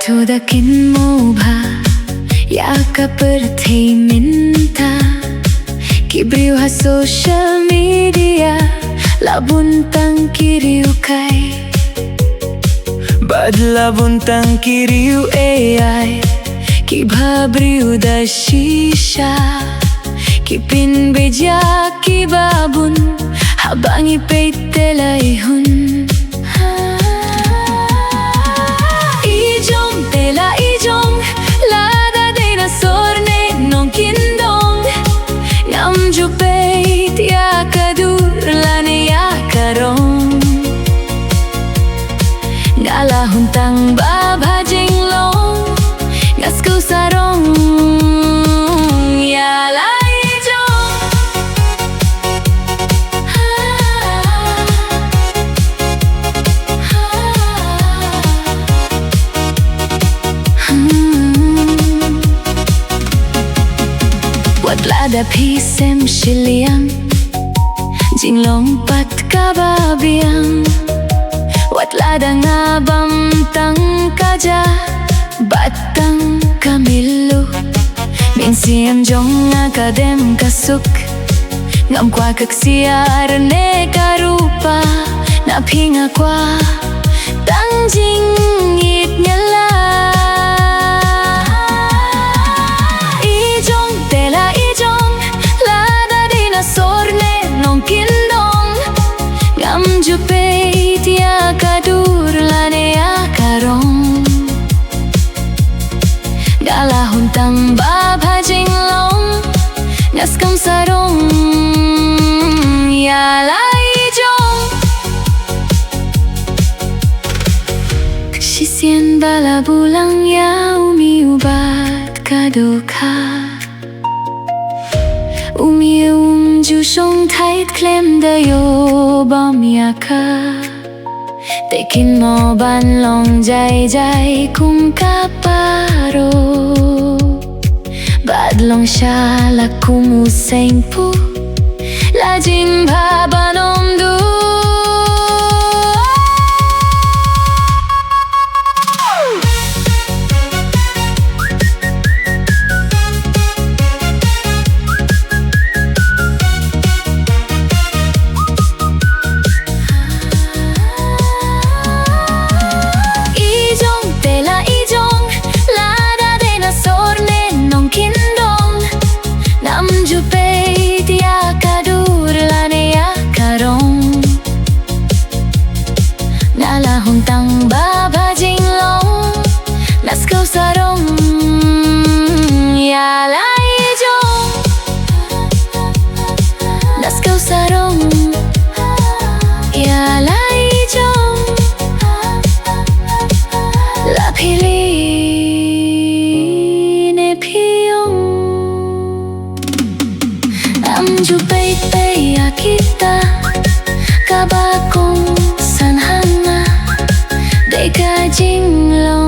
Tudakin mo ba yakap minta kibriw ha social media labuntang kiriw kay bad labuntang kiriw AI kibhabriw da shisha kipinbeja kibabun habang ipay telayhun huntang baba jinglong ngas ku sarong ya lai jong wat lada pisem shiliang jinglong pat kababiang wat lada nga bamtang kaja batang kamilu minsiam jong nga kadem kasuk ngam kwa kaksiar ne karupa napinga kwa tangjing it nyala ijong tela ijong lada dinosaur ne nong kindong ngam jupe kadur lane akarong gala huntang baba jinglong ngaskam sarong ya lai jong sisien bala bulang ya umiubat kaduka ju shong tight klem da yo bom yaka tekin mo ban long jai jai kum kaparo bad long sha la kum useng pu la Jing Bha banom du huntang baba jinglong nas kau sarong ya lai jong nas kau sarong ya lai jong la pili ne piong am ju pei pei ya kita kabakong sanhana ka jinglong